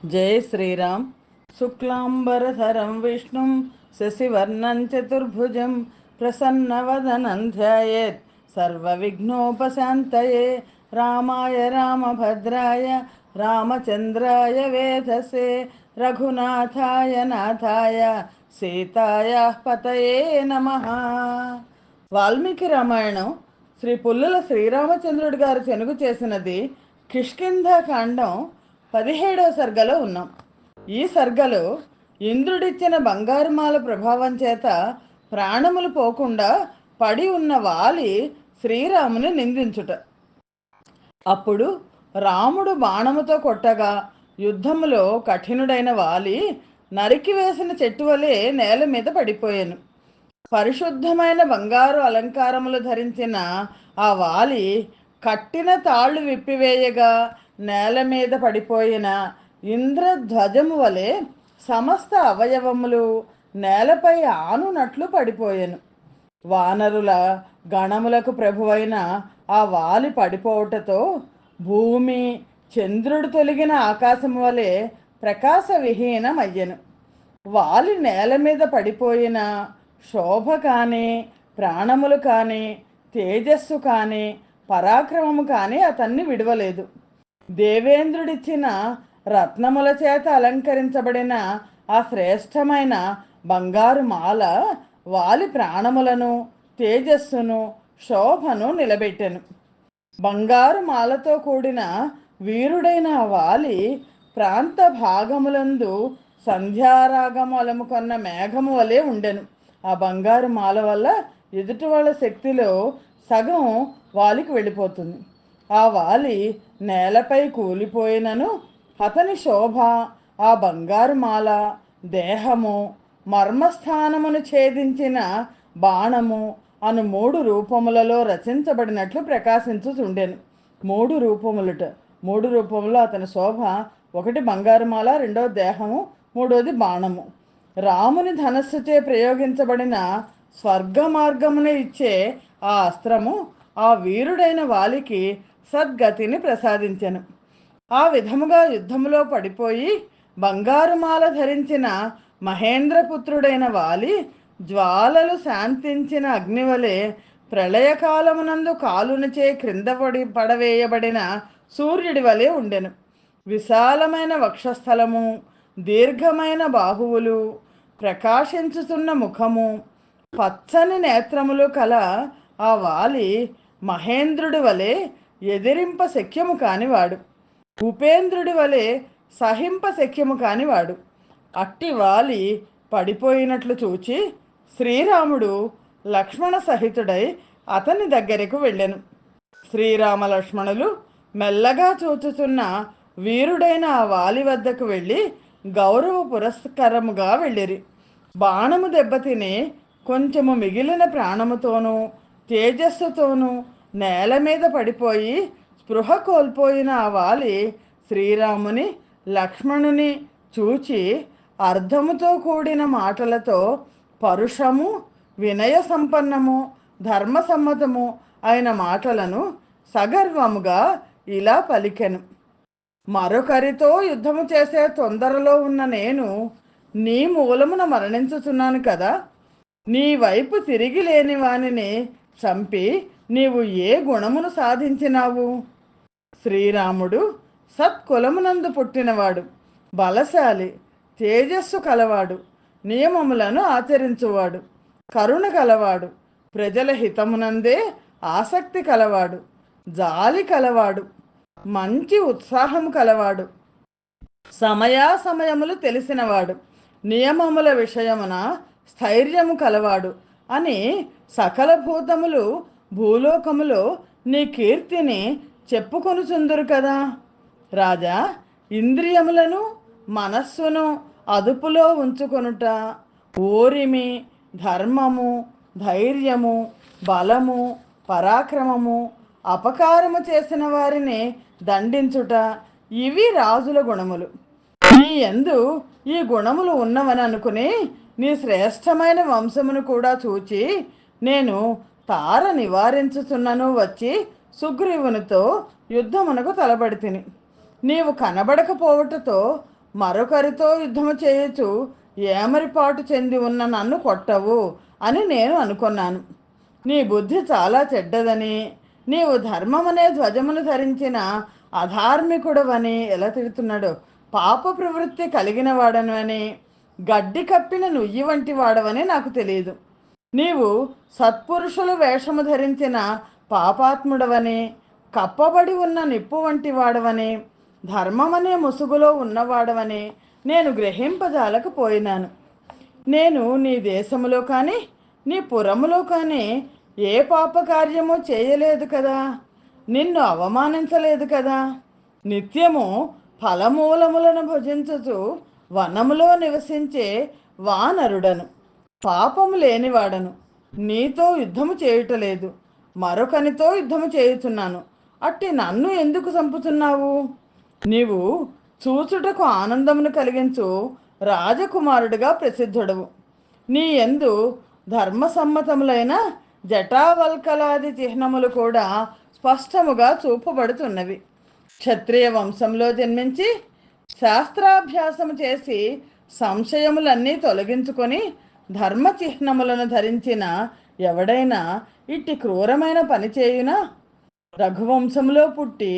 जय श्रीराम। शुक्लांबरधरं विष्णुं शशिवर्णं चतुर्भुजं प्रसन्नवदनं ध्यायेत् सर्वविघ्नोपशान्तये। रामाय रामभद्राय रामचन्द्राय वेधसे रघुनाथाय नाथाय सीतायाः पतये नमः। వాల్మీకి రామాయణం శ్రీ పుల్లల శ్రీరామచంద్రుడి గారు చెనుగు చేసినది కిష్కింధకాండం 17వ సర్గలో ఉన్నాం. ఈ సర్గలో ఇంద్రుడిచ్చిన బంగారుమాల ప్రభావం చేత ప్రాణములు పోకుండా పడి ఉన్న వాలి శ్రీరాముని నిందించుట. అప్పుడు రాముడు బాణముతో కొట్టగా యుద్ధములో కఠినుడైన వాలి నరికివేసిన చెట్టు వలె నేల మీద పడిపోయాను. పరిశుద్ధమైన బంగారు అలంకారములు ధరించిన ఆ వాలి కట్టిన తాళ్ళు విప్పివేయగా నేల మీద పడిపోయిన ఇంద్రధ్వజము వలె సమస్త అవయవములు నేలపై ఆనునట్లు పడిపోయాను. వానరుల గణములకు ప్రభువైన ఆ వాలి పడిపోవటతో భూమి చంద్రుడు తొలగిన ఆకాశం వలె ప్రకాశ విహీనమయ్యను. వాలి నేల మీద పడిపోయిన శోభ కానీ, ప్రాణములు కానీ, తేజస్సు కానీ, పరాక్రమము కానీ అతన్ని విడవలేదు. దేవేంద్రుడిచ్చిన రత్నముల చేత అలంకరించబడిన ఆ శ్రేష్టమైన బంగారు మాల వాలి ప్రాణములను, తేజస్సును, శోభను నిలబెట్టెను. బంగారు మాలతో కూడిన వీరుడైన వాలి ప్రాంత భాగములందు సంధ్యారాగము అలముకొన్న మేఘము వలె ఉండెను. ఆ బంగారు మాల వల్ల ఎదుటి వాళ్ళ శక్తిలో సగం వాలికి వెళ్ళిపోతుంది. ఆ వాలి నేలపై కూలిపోయినను అతని శోభ, ఆ బంగారు మాల, దేహము, మర్మస్థానమును ఛేదించిన బాణము అను 3 రూపములలో రచించబడినట్లు ప్రకాశించుచుండెను. 3 రూపములుట. 3 రూపములో అతని శోభ, ఒకటి బంగారుమాల, రెండవ దేహము, మూడవది బాణము. రాముని ధనస్సుచే ప్రయోగించబడిన స్వర్గ మార్గమును ఇచ్చే ఆ అస్త్రము ఆ వీరుడైన వాలికి సద్గతిని ప్రసాదించెను. ఆ విధముగా యుద్ధములో పడిపోయి బంగారుమాల ధరించిన మహేంద్రపుత్రుడైన వాలి జ్వాలలు శాంతించిన అగ్నివలే ప్రళయకాలమునందు కాలునిచే క్రింద పడవేయబడిన సూర్యుడి వలె ఉండెను. విశాలమైన వక్షస్థలము, దీర్ఘమైన బాహువులు, ప్రకాశించుతున్న ముఖము, పచ్చని నేత్రములు కల ఆ వాలి మహేంద్రుడి వలె ఎదిరింప శక్యము కానివాడు, ఉపేంద్రుడి వలె సహింప శక్యము కానివాడు. అట్టి వాలి పడిపోయినట్లు చూచి శ్రీరాముడు లక్ష్మణ సహితుడై అతని దగ్గరకు వెళ్ళెను. శ్రీరామ లక్ష్మణులు మెల్లగా చూచుతున్న వీరుడైన ఆ వాలి వద్దకు వెళ్ళి గౌరవ పురస్కరముగా వెళ్ళిరి. బాణము దెబ్బతిని కొంచెము మిగిలిన ప్రాణముతోనూ తేజస్సుతోనూ నేల మీద పడిపోయి స్పృహ కోల్పోయిన ఆ వాలి శ్రీరాముని, లక్ష్మణుని చూచి అర్థముతో కూడిన మాటలతో పరుషము, వినయ సంపన్నము, ధర్మసమ్మతము అయిన మాటలను సగర్వముగా ఇలా పలికెను. మరొకరితో యుద్ధము చేసే తొందరలో ఉన్న నేను నీ మూలమున మరణించుతున్నాను కదా. నీ వైపు తిరిగి లేని వానిని చంపి నీవు ఏ గుణమును సాధించినావు? శ్రీరాముడు సత్కులమునందు పుట్టినవాడు, బలశాలి, తేజస్సు కలవాడు, నియమములను ఆచరించువాడు, కరుణ కలవాడు, ప్రజల హితమునందే ఆసక్తి కలవాడు, జాలి కలవాడు, మంచి ఉత్సాహము కలవాడు, సమయాసమయములు తెలిసినవాడు, నియమముల విషయమున స్థైర్యము కలవాడు అని సకల భూతములు భూలోకములో నీ కీర్తిని చెప్పుకొనుచుందురు కదా. రాజా, ఇంద్రియములను మనస్సును అదుపులో ఉంచుకొనుట, ఓరిమి, ధర్మము, ధైర్యము, బలము, పరాక్రమము, అపకారము చేసిన వారిని దండించుట, ఇవి రాజుల గుణములు. నీ యందు ఈ గుణములు ఉన్నవని అనుకుని నీ శ్రేష్టమైన వంశమును కూడా చూచి నేను తార నివారించుచున్నను వచ్చి సుగ్రీవునితో యుద్ధమునకు తలబడితిని. నీవు కనబడకపోవటతో మరొకరితో యుద్ధము చేయొచ్చు ఏమరిపాటు చెంది ఉన్న నన్ను కొట్టవు అని నేను అనుకున్నాను. నీ బుద్ధి చాలా చెడ్డదని, నీవు ధర్మమనే ధ్వజమును ధరించిన అధార్మికుడవని ఎలా తిడుతున్నాడో, పాప ప్రవృత్తి కలిగిన వాడనని, గడ్డి కప్పిన నుయ్యి వంటి వాడవని నాకు తెలియదు. నీవు సత్పురుషులు వేషము ధరించిన పాపాత్ముడవని, కప్పబడి ఉన్న నిప్పు వంటి వాడవని, ధర్మమనే ముసుగులో ఉన్నవాడవని నేను గ్రహింపజాలకపోయినాను. నేను నీ దేశములో కానీ నీ పురములో కానీ ఏ పాపకార్యము చేయలేదు కదా, నిన్ను అవమానించలేదు కదా. నిత్యము ఫలమూలములను భుజించుచు వనములో నివసించే వానరుడను, పాపము లేనివాడను. నీతో యుద్ధము చేయుటలేదు, మరొకనితో యుద్ధము చేయుచున్నాను. అట్టి నన్ను ఎందుకు చంపుతున్నావు? నీవు చూచుటకు ఆనందమును కలిగించు రాజకుమారుడిగా ప్రసిద్ధుడవు. నీ యందు ధర్మసమ్మతములైన జటావల్కలాది చిహ్నములు కూడా స్పష్టముగా చూపబడుతున్నవి. క్షత్రియ వంశంలో జన్మించి శాస్త్రాభ్యాసము చేసి సంశయములన్నీ తొలగించుకొని ధర్మ చిహ్నములను ధరించిన ఎవడైనా ఇట్టి క్రూరమైన పని చేయునా? రఘువంశంలో పుట్టి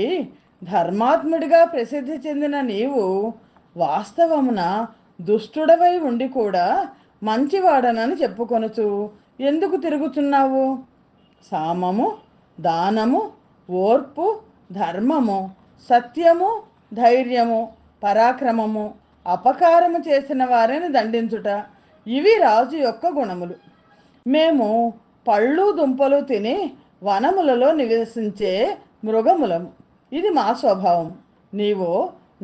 ధర్మాత్ముడిగా ప్రసిద్ధి చెందిన నీవు వాస్తవమున దుష్టుడవై ఉండి కూడా మంచివాడనని చెప్పుకొనుచు ఎందుకు తిరుగుతున్నావు? సామము, దానము, ఓర్పు, ధర్మము, సత్యము, ధైర్యము, పరాక్రమము, అపకారము చేసిన వారిని దండించుట, ఇవి రాజు యొక్క గుణములు. మేము పళ్ళు దుంపలు తిని వనములలో నివసించే మృగములము, ఇది మా స్వభావం. నీవు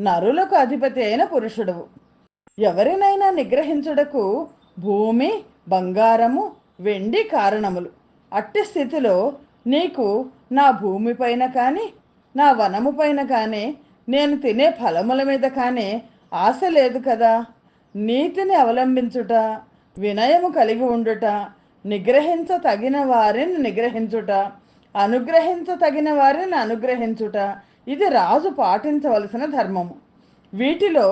నరులకు అధిపతి అయిన పురుషుడవు. ఎవరినైనా నిగ్రహించుటకు భూమి, బంగారము, వెండి కారణములు. అట్టి స్థితిలో నీకు నా భూమిపైన కానీ నా వనము పైన కానీ నేను తినే ఫలముల మీద కానీ ఆశ లేదు కదా. నీతిని అవలంబించుట, వినయము కలిగి ఉండుట, నిగ్రహించతగిన వారిని నిగ్రహించుట, అనుగ్రహించతగిన వారిని అనుగ్రహించుట, ఇది రాజు పాటించవలసిన ధర్మము. వీటిలో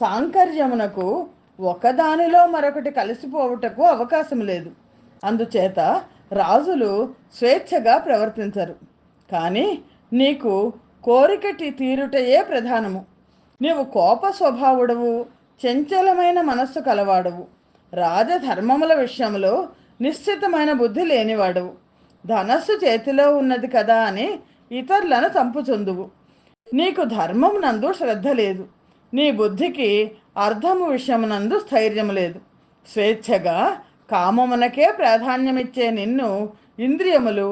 సాంకర్యమునకు ఒకదానిలో మరొకటి కలిసిపోవుటకు అవకాశం లేదు. అందుచేత రాజులు స్వేచ్ఛగా ప్రవర్తించరు. కానీ నీకు కోరికటి తీరుటయే ప్రధానము. నీవు కోప స్వభావుడవు, చంచలమైన మనస్సు కలవాడవు, రాజధర్మముల విషయంలో నిశ్చితమైన బుద్ధి లేనివాడవు. ధనస్సు చేతిలో ఉన్నది కదా అని ఇతరులను చంపుచుందువు. నీకు ధర్మమునందు శ్రద్ధ లేదు, నీ బుద్ధికి అర్థము విషయమునందు స్థైర్యము లేదు. స్వేచ్ఛగా కామమునకే ప్రాధాన్యమిచ్చే నిన్ను ఇంద్రియములు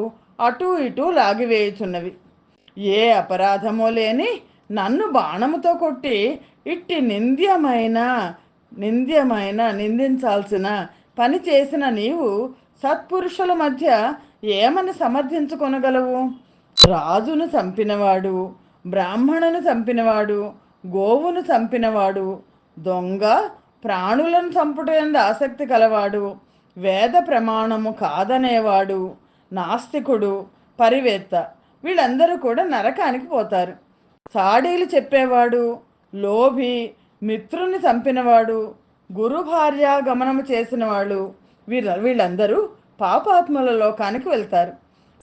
అటూ ఇటూ లాగివేయుచున్నవి. ఏ అపరాధమో లేని నన్ను బాణముతో కొట్టి ఇట్టి నిందించాల్సిన పని చేసిన నీవు సత్పురుషుల మధ్య ఏమని సమర్థించుకొనగలవు? రాజును చంపినవాడు, బ్రాహ్మణును చంపినవాడు, గోవును చంపినవాడు, దొంగ, ప్రాణులను చంపుటందు ఆసక్తి కలవాడు, వేద ప్రమాణము కాదనేవాడు, నాస్తికుడు, పరివేత్త, వీళ్ళందరూ కూడా నరకానికి పోతారు. చాడీలు చెప్పేవాడు, లోభి, మిత్రుని చంపినవాడు, గురు భార్య గమనము చేసిన వాళ్ళు, వీళ్ళందరూ పాపాత్ముల లోకానికి వెళ్తారు.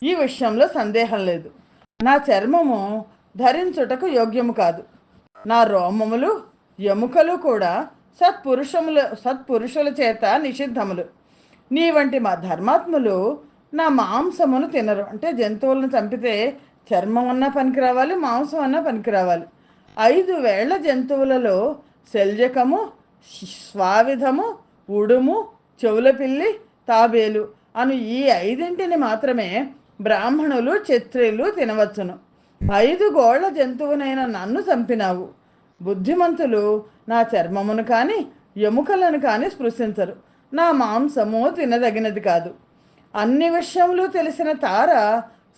ఈ విషయంలో సందేహం లేదు. నా చర్మము ధరించుటకు యోగ్యము కాదు. నా రోమములు, ఎముకలు కూడా సత్పురుషుల చేత నిషిద్ధములు. నీ వంటి మా ధర్మాత్ములు నా మాంసమును తినరు. అంటే జంతువులను చంపితే చర్మం అన్నా పనికి రావాలి, మాంసం అన్నా పనికి రావాలి. 5 వేళ్ల జంతువులలో శల్యకము, స్వావిధము, ఉడుము, చెవుల పిల్లి, తాబేలు అను ఈ 5 మాత్రమే బ్రాహ్మణులు, క్షత్రియులు తినవచ్చును. 5 గోళ్ల జంతువునైన నన్ను చంపినావు. బుద్ధిమంతులు నా చర్మమును కానీ ఎముకలను కానీ స్పృశించరు. నా మాంసము తినదగినది కాదు. అన్ని విషయములు తెలిసిన తార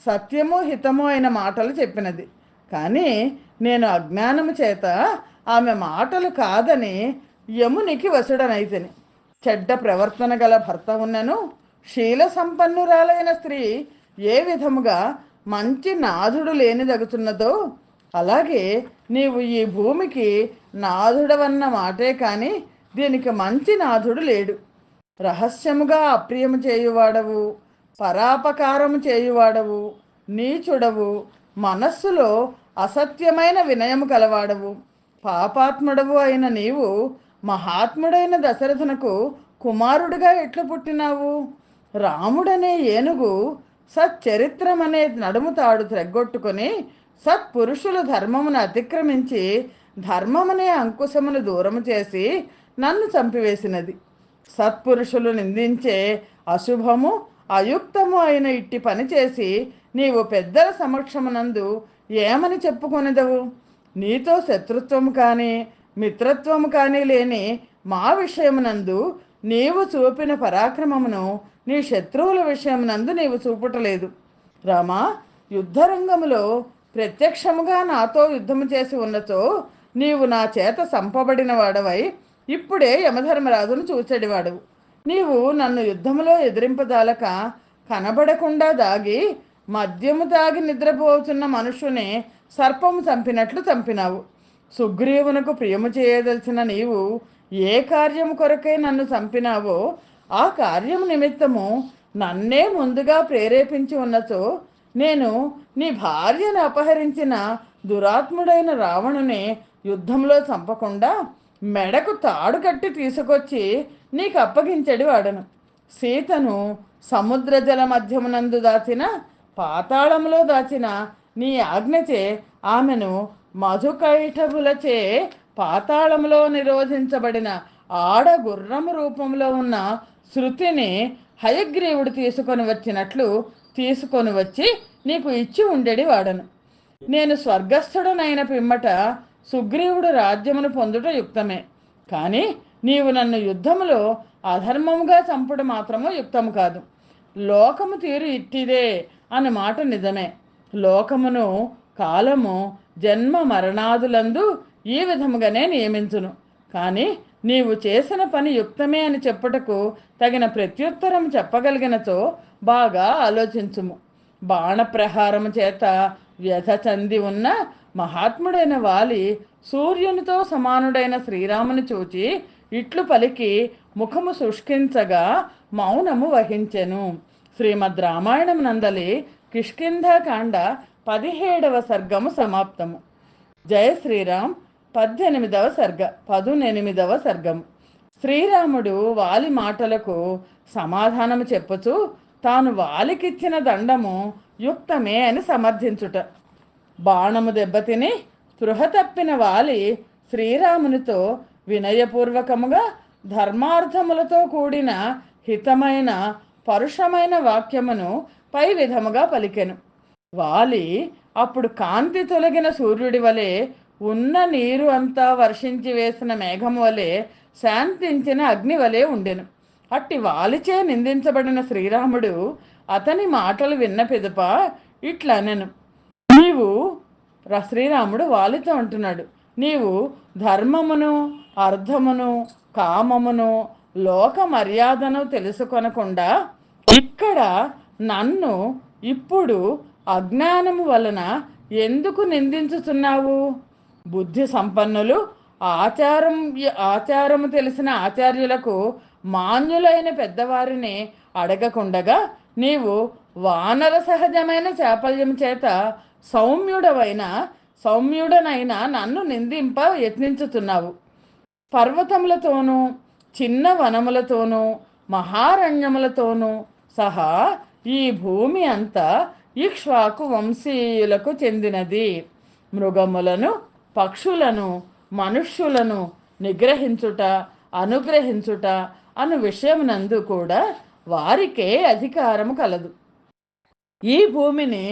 సత్యము హితము అయిన మాటలు చెప్పినది. కానీ నేను అజ్ఞానము చేత ఆమె మాటలు కాదని యమునికి వసుడనైతిని. చెడ్డ ప్రవర్తన గల భర్త ఉన్నను శీల సంపన్నురాలైన స్త్రీ ఏ విధముగా మంచి నాథుడు లేనిదగుతున్నదో అలాగే నీవు ఈ భూమికి నాథుడవన్న మాటే కానీ దీనికి మంచి నాథుడు లేడు. రహస్యముగా అప్రియము చేయువాడవు, పరాపకారము చేయువాడవు, నీచుడవు, మనస్సులో అసత్యమైన వినయము కలవాడవు, పాపాత్ముడవు అయిన నీవు మహాత్ముడైన దశరథునకు కుమారుడిగా ఎట్లు పుట్టినావు? రాముడనే ఏనుగు సచ్చరిత్రమనే నడుము తాడు త్రెగ్గొట్టుకొని సత్పురుషులు ధర్మమును అతిక్రమించి ధర్మమనే అంకుశమును దూరము చేసి నన్ను చంపివేసినది. సత్పురుషులు నిందించే అశుభము అయుక్తము అయిన ఇట్టి పని చేసి నీవు పెద్దల సమక్షమునందు ఏమని చెప్పుకొనిదవు? నీతో శత్రుత్వము కానీ మిత్రత్వము కానీ లేని మా విషయమునందు నీవు చూపిన పరాక్రమమును నీ శత్రువుల విషయమునందు నీవు చూపుటలేదు. రామా, యుద్ధరంగములో ప్రత్యక్షముగా నాతో యుద్ధము చేసి ఉన్నచో నీవు నా చేత సంపబడిన వాడవై ఇప్పుడే యమధర్మరాజును చూచెడివాడవు. నీవు నన్ను యుద్ధములో ఎదిరింపదాలక కనబడకుండా దాగి మద్యము తాగి నిద్రపోతున్న మనుషుని సర్పము చంపినట్లు చంపినావు. సుగ్రీవునకు ప్రియము చేయదలిచిన నీవు ఏ కార్యము కొరకై నన్ను చంపినావో ఆ కార్యము నిమిత్తము నన్నే ముందుగా ప్రేరేపించి ఉన్నచో నేను నీ భార్యను అపహరించిన దురాత్ముడైన రావణుని యుద్ధంలో చంపకుండా మెడకు తాడు కట్టి తీసుకొచ్చి నీకు అప్పగించడి వాడను. సీతను సముద్ర జల మధ్యమునందు దాచిన, పాతాళంలో దాచిన నీ ఆజ్ఞచే ఆమెను మధుకైటభులచే పాతాళంలో నిరోధించబడిన ఆడ గుర్రము రూపంలో ఉన్న శృతిని హయగ్రీవుడు తీసుకొని వచ్చి నీకు ఇచ్చి ఉండేది వాడను. నేను స్వర్గస్థుడనైన పిమ్మట సుగ్రీవుడు రాజ్యమును పొందుట యుక్తమే. కానీ నీవు నన్ను యుద్ధములో అధర్మముగా చంపుడు మాత్రము యుక్తము కాదు. లోకము తీరు ఇట్టిదే అన్న మాట నిజమే. లోకమును కాలము జన్మ మరణాదులందు ఈ విధముగానే నియమించును. కానీ నీవు చేసిన పని యుక్తమే అని చెప్పుటకు తగిన ప్రత్యుత్తరం చెప్పగలిగినచో బాగా ఆలోచించుము. బాణప్రహారము చేత వ్యధ చెంది ఉన్న మహాత్ముడైన వాలి సూర్యునితో సమానుడైన శ్రీరాముని చూచి ఇట్లు పలికి ముఖము శుష్కించగా మౌనము వహించెను. శ్రీమద్ రామాయణం నందలి కిష్కింధాకాండ 17వ సర్గము సమాప్తము. జయ శ్రీరామ్ 18వ సర్గ 18వ సర్గము. శ్రీరాముడు వాలి మాటలకు సమాధానము చెప్పుచూ తాను వాలికిచ్చిన దండము యుక్తమే అని సమర్థించుట. బాణము దెబ్బతిని స్పృహ తప్పిన వాలి శ్రీరామునితో వినయపూర్వకముగా ధర్మార్థములతో కూడిన హితమైన పరుషమైన వాక్యమును పై విధముగా పలికెను. వాలి అప్పుడు కాంతి తొలగిన సూర్యుడి వలె, ఉన్న నీరు అంతా వర్షించి వేసిన మేఘము వలె, శాంతించిన అగ్ని వలె ఉండెను. అట్టి వాలిచే నిందించబడిన శ్రీరాముడు అతని మాటలు విన్న పిదప ఇట్లనెను. శ్రీరాముడు వాలితో అంటున్నాడు, నీవు ధర్మమును అర్థమును కామమును లోక మర్యాదను తెలుసుకొనకుండా ఇక్కడ నన్ను ఇప్పుడు అజ్ఞానము వలన ఎందుకు నిందించుతున్నావు? బుద్ధి సంపన్నులు ఆచారము తెలిసిన ఆచార్యులకు మాన్యులైన పెద్దవారిని అడగకుండగా నీవు వానర సహజమైన చాపల్యం చేత సౌమ్యుడనైనా నన్ను నిందింప యత్నించుతున్నావు. పర్వతములతోనూ చిన్న వనములతోనూ మహారణ్యములతోనూ సహా ఈ భూమి అంతా ఇక్ష్వాకు వంశీయులకు చెందినది. మృగములను పక్షులను మనుష్యులను నిగ్రహించుట అనుగ్రహించుట అను విషయమునందు కూడా వారికే అధికారము కలదు. ఈ భూమిని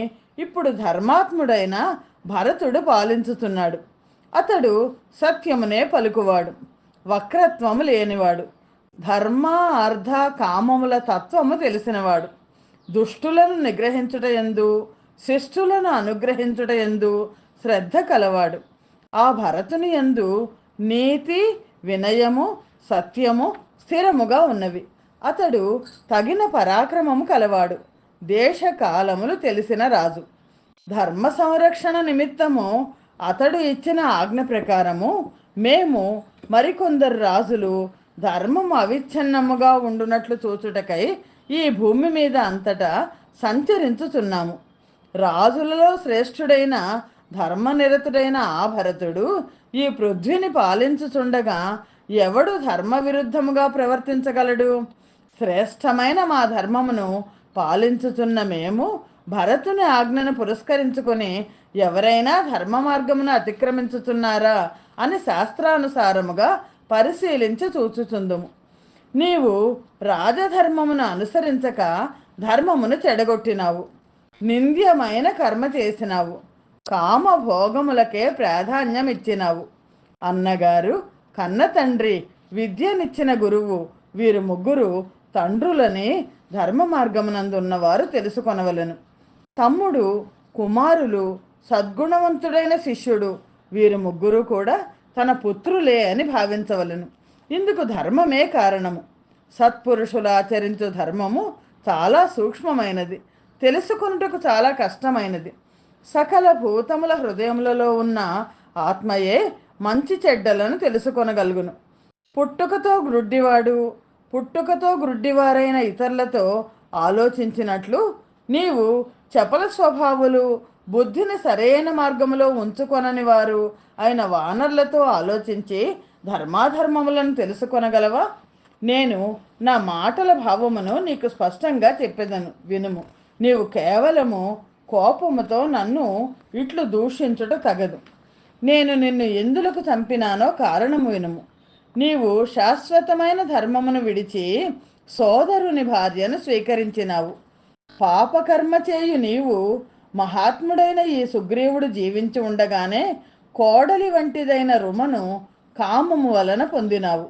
ఇప్పుడు ధర్మాత్ముడైన భరతుడు పాలించుతున్నాడు. అతడు సత్యమునే పలుకువాడు, వక్రత్వము లేనివాడు, ధర్మ అర్థ కామముల తత్వము తెలిసినవాడు, దుష్టులను నిగ్రహించుట యందు శిష్టులను అనుగ్రహించుట యందు శ్రద్ధ కలవాడు. ఆ భరతుని యందు నీతి వినయము సత్యము స్థిరముగా ఉన్నవి. అతడు తగిన పరాక్రమము కలవాడు, దేశ కాలములు తెలిసిన రాజు. ధర్మ సంరక్షణ నిమిత్తము అతడు ఇచ్చిన ఆజ్ఞ ప్రకారము మేము మరికొందరు రాజులు ధర్మం అవిచ్ఛిన్నముగా ఉండునట్లు చూచుటకై ఈ భూమి మీద అంతటా సంచరించుచున్నాము. రాజులలో శ్రేష్ఠుడైన ధర్మనిరతుడైన ఆ భరతుడు ఈ పృథ్వీని పాలించుచుండగా ఎవడు ధర్మ విరుద్ధముగా ప్రవర్తించగలడు? శ్రేష్టమైన మా ధర్మమును పాలించుచున్న మేము భరతుని ఆజ్ఞను పురస్కరించుకొని ఎవరైనా ధర్మ మార్గమును అతిక్రమించుతున్నారా అని శాస్త్రానుసారముగా పరిశీలించి చూచుచుందుము. నీవు రాజధర్మమును అనుసరించక ధర్మమును చెడగొట్టినావు, నింద్యమైన కర్మ చేసినావు, కామ భోగములకే ప్రాధాన్యం ఇచ్చినావు. అన్నగారు, కన్న తండ్రి, విద్యనిచ్చిన గురువు వీరు ముగ్గురు తండ్రులని ధర్మ మార్గమునందున్నవారు తెలుసుకొనవలను. తమ్ముడు, కుమారులు, సద్గుణవంతుడైన శిష్యుడు వీరు ముగ్గురు కూడా తన పుత్రులే అని భావించవలను. ఇందుకు ధర్మమే కారణము. సత్పురుషులు ఆచరించు ధర్మము చాలా సూక్ష్మమైనది, తెలుసుకొనుటకు చాలా కష్టమైనది. సకల భూతముల హృదయములలో ఉన్న ఆత్మయే మంచి చెడ్డలను తెలుసుకొనగలుగును. పుట్టుకతో గ్రుడ్డివారైన ఇతరులతో ఆలోచించినట్లు నీవు చపల స్వభావులు, బుద్ధిని సరైన మార్గములో ఉంచుకొనని వారు అయిన వానరులతో ఆలోచించి ధర్మాధర్మములను తెలుసుకొనగలవా? నేను నా మాటల భావమును నీకు స్పష్టంగా చెప్పేదను, వినుము. నీవు కేవలము కోపముతో నన్ను ఇట్లు దూషించుట తగదు. నేను నిన్ను ఎందులకు చంపినానో కారణము వినుము. నీవు శాశ్వతమైన ధర్మమును విడిచి సోదరుని భార్యను స్వీకరించినావు. పాపకర్మ చేయు నీవు మహాత్ముడైన ఈ సుగ్రీవుడు జీవించి ఉండగానే కోడలి వంటిదైన రుమను కామము వలన పొందినావు.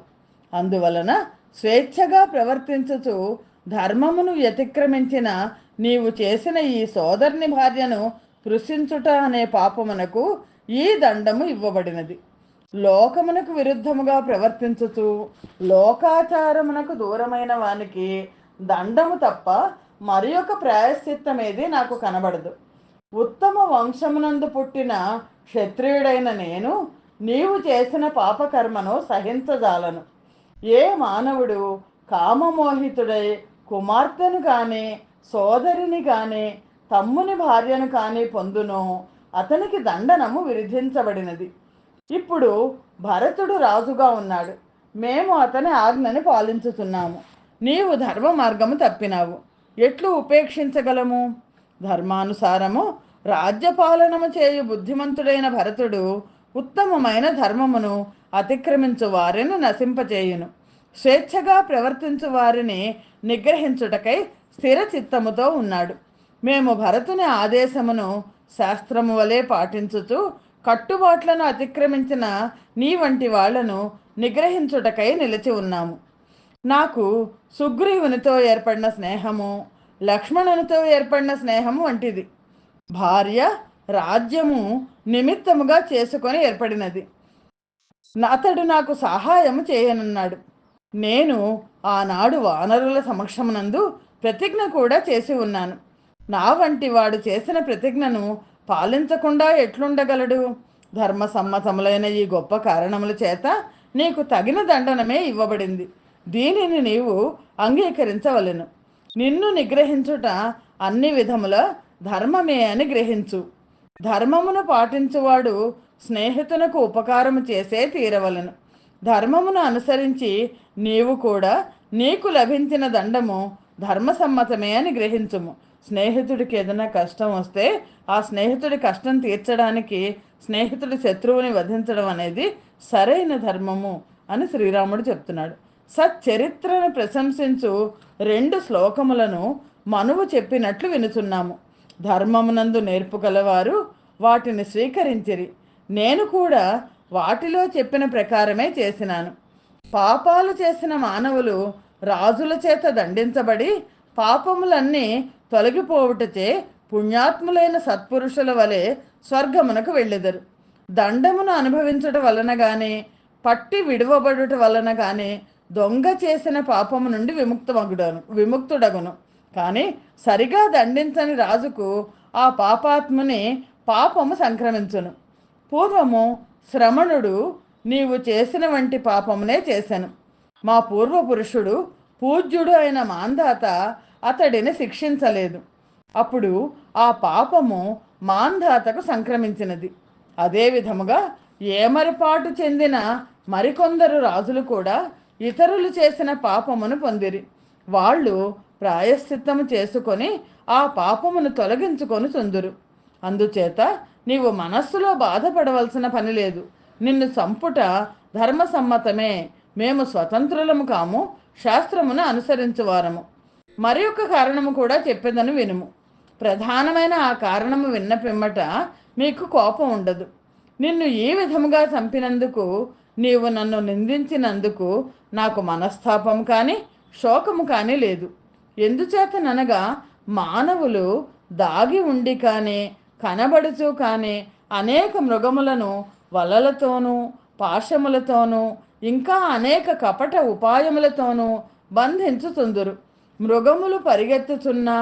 అందువలన స్వేచ్ఛగా ప్రవర్తించుచు ధర్మమును వ్యతిక్రమించిన నీవు చేసిన ఈ సోదరుని భార్యను స్పృశించుట అనే పాపమునకు ఈ దండము ఇవ్వబడినది. లోకమునకు విరుద్ధముగా ప్రవర్తించుచు లోకాచారమునకు దూరమైన వానికి దండము తప్ప మరి ఒక ప్రాయశ్చిత్తమేది నాకు కనబడదు. ఉత్తమ వంశమునందు పుట్టిన క్షత్రియుడైన నేను నీవు చేసిన పాపకర్మను సహించజాలను. ఏ మానవుడు కామమోహితుడై కుమార్తెను కానీ సోదరిని కానీ తమ్ముని భార్యను కానీ పొందునో అతనికి దండనము విధించబడినది. ఇప్పుడు భరతుడు రాజుగా ఉన్నాడు, మేము అతని ఆజ్ఞని పాలించుతున్నాము. నీవు ధర్మ మార్గము తప్పినావు, ఎట్లు ఉపేక్షించగలము? ధర్మానుసారము రాజ్యపాలనము చేయు బుద్ధిమంతుడైన భరతుడు ఉత్తమమైన ధర్మమును అతిక్రమించు వారిని నశింపచేయును. స్వేచ్ఛగా ప్రవర్తించు వారిని నిగ్రహించుటకై స్థిర చిత్తముతో ఉన్నాడు. మేము భరతుని ఆదేశమును శాస్త్రము వలె పాటించుచు కట్టుబాట్లను అతిక్రమించిన నీ వంటి వాళ్లను నిగ్రహించుటకై నిలిచి ఉన్నాము. నాకు సుగ్రీవునితో ఏర్పడిన స్నేహము లక్ష్మణునితో ఏర్పడిన స్నేహము వంటిది. భార్య రాజ్యము నిమిత్తముగా చేసుకొని ఏర్పడినది. అతడు నాకు సహాయము చేయనున్నాడు. నేను ఆనాడు వానరుల సమక్షమునందు ప్రతిజ్ఞ కూడా చేసి ఉన్నాను. నా వంటి వాడు చేసిన ప్రతిజ్ఞను పాలించకుండా ఎట్లుండగలడు? ధర్మసమ్మతములైన ఈ గొప్ప కారణముల చేత నీకు తగిన దండనమే ఇవ్వబడింది. దీనిని నీవు అంగీకరించవలెను. నిన్ను నిగ్రహించుట అన్ని విధముల ధర్మమే అని గ్రహించు. ధర్మమును పాటించువాడు స్నేహితునకు ఉపకారము చేసే తీరవలను. ధర్మమును అనుసరించి నీవు కూడా నీకు లభించిన దండము ధర్మసమ్మతమే అని గ్రహించుము. స్నేహితుడికి ఏదైనా కష్టం వస్తే ఆ స్నేహితుడి కష్టం తీర్చడానికి స్నేహితుడి శత్రువుని వధించడం అనేది సరైన ధర్మము అని శ్రీరాముడు చెప్తున్నాడు. సచ్చరిత్రను ప్రశంసించు 2 శ్లోకములను మనువు చెప్పినట్లు వినుచున్నాము. ధర్మమునందు నేర్పుగలవారు వాటిని స్వీకరించిరి. నేను కూడా వాటిలో చెప్పిన ప్రకారమే చేసినాను. పాపాలు చేసిన మానవులు రాజుల చేత దండించబడి పాపములన్నీ తొలగిపోవుటచే పుణ్యాత్ములైన సత్పురుషుల వలె స్వర్గమునకు వెళ్ళెదరు. దండమును అనుభవించుట వలన కానీ పట్టి విడువబడుట వలన కానీ దొంగ చేసిన పాపము నుండి విముక్తుడగును. కానీ సరిగా దండించని రాజుకు ఆ పాపాత్ముని పాపము సంక్రమించును. పూర్వము శ్రమణుడు నీవు చేసిన వంటి పాపమునే చేశాను. మా పూర్వపురుషుడు పూజ్యుడు అయిన మాంధాత అతడిని శిక్షించలేదు. అప్పుడు ఆ పాపము మాంధాతకు సంక్రమించినది. అదే విధముగా ఏమరపాటు చెందిన మరికొందరు రాజులు కూడా ఇతరులు చేసిన పాపమును పొందిరి. వాళ్ళు ప్రాయశ్చిత్తము చేసుకొని ఆ పాపమును తొలగించుకొని చుందురు. అందుచేత నీవు మనస్సులో బాధపడవలసిన పని లేదు. నిన్ను సంపుట ధర్మసమ్మతమే. మేము స్వతంత్రులము కాము, శాస్త్రమును అనుసరించువారము. మరి ఒక కారణము కూడా చెప్పేదని వినుము. ప్రధానమైన ఆ కారణము విన్న పిమ్మట మీకు కోపం ఉండదు. నిన్ను ఈ విధముగా చంపినందుకు, నీవు నన్ను నిందించినందుకు నాకు మనస్తాపము కానీ శోకము కానీ లేదు. ఎందుచేతననగా మానవులు దాగి ఉండి కానీ కనబడుచు కానీ అనేక మృగములను వలలతోనూ పాశములతోనూ ఇంకా అనేక కపట ఉపాయములతోనూ బంధించుతుందురు. మృగములు పరిగెత్తుచున్నా,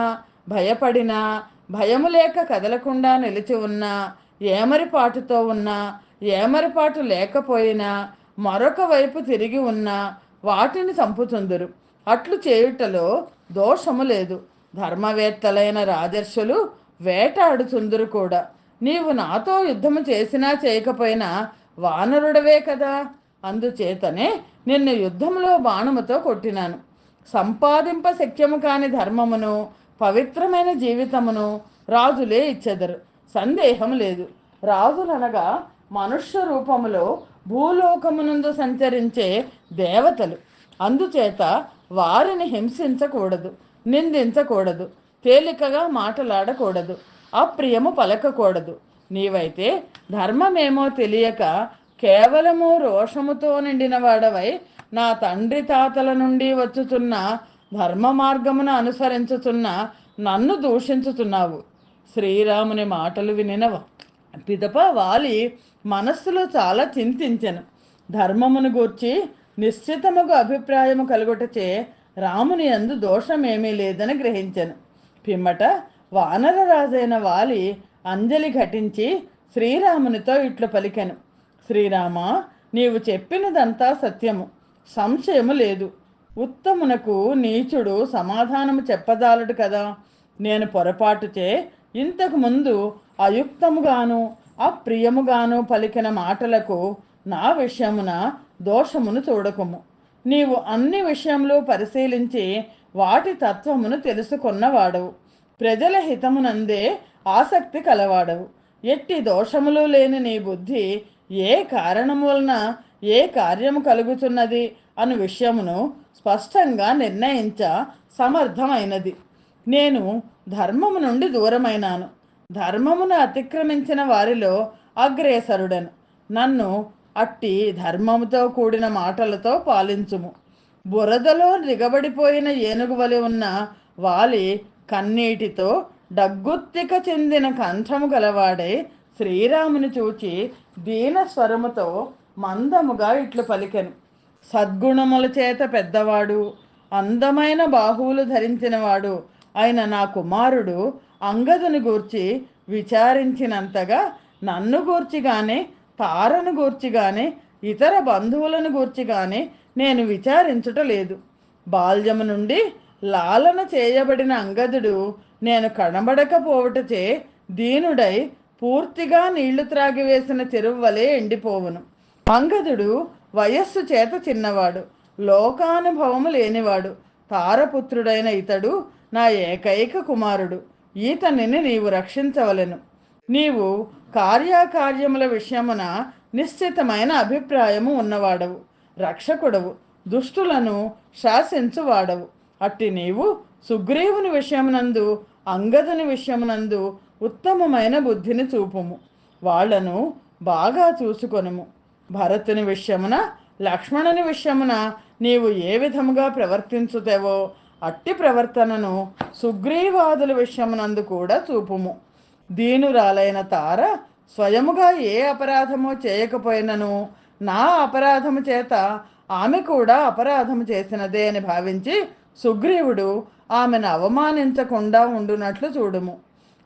భయపడినా, భయము లేక కదలకుండా నిలిచి ఉన్నా, ఏమరిపాటుతో ఉన్నా, ఏమరిపాటు లేకపోయినా, మరొక వైపు తిరిగి ఉన్నా వాటిని చంపుతుందురు. అట్లు చేయుటలో దోషము లేదు. ధర్మవేత్తలైన రాజర్షులు వేటాడుతుందురు కూడా. నీవు నాతో యుద్ధము చేసినా చేయకపోయినా వానరుడవే కదా. అందుచేతనే నిన్ను యుద్ధములో బాణముతో కొట్టినాను. సంపాదింప శక్యము కాని ధర్మమును, పవిత్రమైన జీవితమును రాజులే ఇచ్చెదరు. సందేహం లేదు. రాజులనగా మనుష్య రూపములో భూలోకమునందు సంచరించే దేవతలు. అందుచేత వారిని హింసించకూడదు, నిందించకూడదు, తేలికగా మాటలాడకూడదు, అప్రియము పలకకూడదు. నీవైతే ధర్మమేమో తెలియక కేవలము రోషముతో నిండిన వాడవై నా తండ్రి తాతల నుండి వచ్చుతున్న ధర్మ మార్గమును అనుసరించుతున్న నన్ను దూషించుతున్నావు. శ్రీరాముని మాటలు వినిన పిదప వాలి మనస్సులో చాలా చింతించెను. ధర్మమును గూర్చి నిశ్చితముగా అభిప్రాయము కలుగుటచే రాముని యందు దోషమేమీ లేదని గ్రహించెను. పిమ్మట వానరరాజైన వాలి అంజలి ఘటించి శ్రీరామునితో ఇట్లు పలికెను. శ్రీరామ, నీవు చెప్పినదంతా సత్యము, సంశయము లేదు. ఉత్తమునకు నీచుడు సమాధానము చెప్పజాలడు కదా. నేను పొరపాటుచే ఇంతకు ముందు అయుక్తముగాను అప్రియముగాను పలికిన మాటలకు నా విషయమున దోషమును చూడకుము. నీవు అన్ని విషయములు పరిశీలించి వాటి తత్వమును తెలుసుకున్నవాడవు. ప్రజల హితమునందే ఆసక్తి కలవాడవు. ఎట్టి దోషములు లేని నీ బుద్ధి ఏ కారణము వలన ఏ కార్యము కలుగుతున్నది అను విషయమును స్పష్టంగా నిర్ణయించ సమర్థమైనది. నేను ధర్మము నుండి దూరమైనాను. ధర్మమును అతిక్రమించిన వారిలో అగ్రేసరుడను. నన్ను అట్టి ధర్మముతో కూడిన మాటలతో పాలించుము. బురదలో దిగబడిపోయిన ఏనుగు వలె ఉన్న వాలి కన్నీటితో డగ్గుత్తిక చెందిన కంఠము గలవాడై శ్రీరాముని చూచి దీన స్వరముతో మందముగా ఇట్లు పలికెను. సద్గుణముల చేత పెద్దవాడు, అందమైన బాహువులు ధరించినవాడు అయిన నా కుమారుడు అంగదుని గూర్చి విచారించినంతగా నన్ను గూర్చి గాని, తారను గూర్చి గాని, ఇతర బంధువులను గూర్చి గాని నేను విచారించుట లేదు. బాల్యము నుండి లాలన చేయబడిన అంగదుడు నేను కనబడకపోవటచే దీనుడై పూర్తిగా నీళ్లు త్రాగివేసిన చెరువు వలె ఎండిపోవును. అంగదుడు వయస్సు చేత చిన్నవాడు, లోకానుభవము లేనివాడు. తారపుత్రుడైన ఇతడు నా ఏకైక కుమారుడు. ఈతనిని నీవు రక్షించవలెను. నీవు కార్యకార్యముల విషయమున నిశ్చితమైన అభిప్రాయము ఉన్నవాడవు, రక్షకుడవు, దుష్టులను శాసించువాడవు. అట్టి నీవు సుగ్రీవుని విషయమునందు, అంగదుని విషయమునందు ఉత్తమమైన బుద్ధిని చూపుము. వాళ్లను బాగా చూసుకొనుము. భరతుని విషయమున, లక్ష్మణుని విషయమున నీవు ఏ విధముగా ప్రవర్తించుతావో అట్టి ప్రవర్తనను సుగ్రీవాదుల విషయమునందు కూడా చూపుము. దీనురాలైన తార స్వయముగా ఏ అపరాధమో చేయకపోయినను నా అపరాధము చేత ఆమె కూడా అపరాధము చేసినదే అని భావించి సుగ్రీవుడు ఆమెను అవమానించకుండా ఉండునట్లు చూడుము.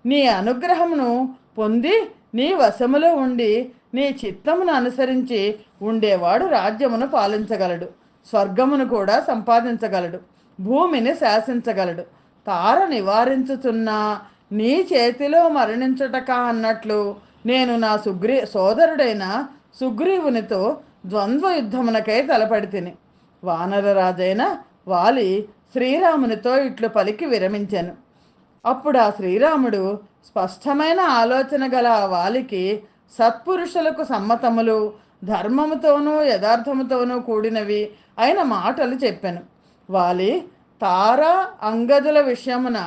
నీ అనుగ్రహమును పొంది నీ వశములో ఉండి నీ చిత్తమును అనుసరించి ఉండేవాడు రాజ్యమును పాలించగలడు, స్వర్గమును కూడా సంపాదించగలడు, భూమిని శాసించగలడు. తార నివారించుతున్నా నీ చేతిలో మరణించుటక అన్నట్లు నేను నా సోదరుడైన సుగ్రీవునితో ద్వంద్వ యుద్ధమునకై తలపడి తిని. వానరరాజైన వాలి శ్రీరామునితో ఇట్లు పలికి విరమించాను. అప్పుడు ఆ శ్రీరాముడు స్పష్టమైన ఆలోచన గల ఆ వాలికి సత్పురుషులకు సమ్మతములు, ధర్మముతోనూ యథార్థముతోనూ కూడినవి అయిన మాటలు చెప్పాను. వాలి, తార అంగదుల విషయమున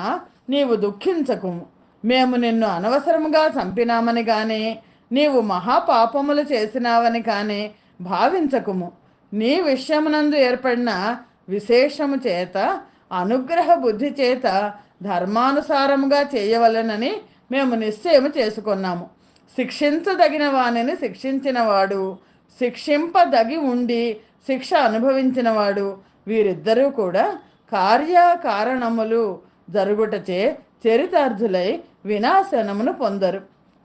నీవు దుఃఖించకుము. మేము నిన్ను అనవసరముగా చంపినామని కానీ నీవు మహాపాపములు చేసినావని కానీ భావించకుము. నీ విషయమునందు ఏర్పడిన విశేషము చేత, అనుగ్రహ బుద్ధి చేత ధర్మానుసారముగా చేయవలెనని మేము నిశ్చయము చేసుకున్నాము. శిక్షించదగిన వానిని శిక్షించినవాడు, శిక్షింపదగి ఉండి శిక్ష అనుభవించినవాడు, వీరిద్దరూ కూడా కార్యకారణములు జరుగుటచే చరితార్థులై వినాశనమును పొందరు.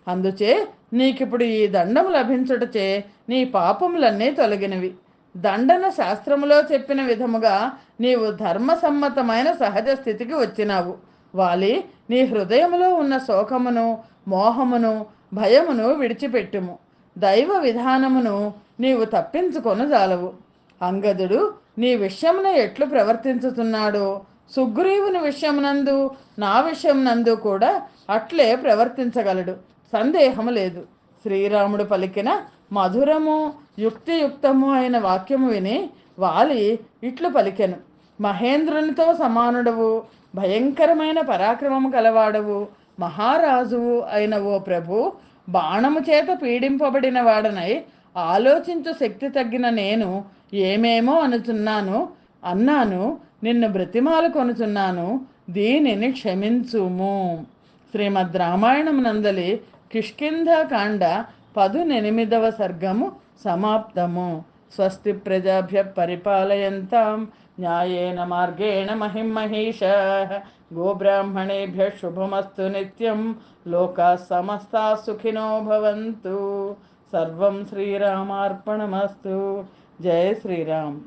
అందుచే నీకిప్పుడు ఈ దండము లభించుటచే నీ పాపములన్నీ తొలగినవి. దండన శాస్త్రములో చెప్పిన విధముగా నీవు ధర్మసమ్మతమైన సహజ స్థితికి వచ్చినావు. వాలి, నీ హృదయములో ఉన్న శోకమును, మోహమును, భయమును విడిచిపెట్టుము. దైవ విధానమును నీవు తప్పించుకొనజాలవు. అంగదుడు నీ విషయమున ఎట్లు ప్రవర్తించుతున్నాడో సుగ్రీవుని విషయమునందు, నా విషయమునందు కూడా అట్లే ప్రవర్తించగలడు, సందేహము లేదు. శ్రీరాముడు పలికిన మధురము యుక్తియుక్తము అయిన వాక్యము విని వాలి ఇట్లు పలికెను. మహేంద్రునితో సమానుడవు, భయంకరమైన పరాక్రమము కలవాడవు, మహారాజువు అయిన ఓ ప్రభు, బాణము చేత పీడింపబడిన వాడనై ఆలోచించు శక్తి తగ్గిన నేను ఏమేమో అన్నాను, నిన్ను బ్రతిమాలు కొనుచున్నాను, దీనిని క్షమించుము. శ్రీమద్ రామాయణం నందలి కిష్కింధకాండ 18వ సర్గము సమాప్తము. స్వస్తి ప్రజాభ్య పరిపాలయంతాం న్యాయేన మార్గేణ మహిం మహీషాః. గోబ్రాహ్మణేభ్య శుభమస్తు నిత్యం. లోకాః సమస్తాః సుఖినో భవంతు. సర్వం శ్రీరామార్పణమస్తు. జయ శ్రీరామ్.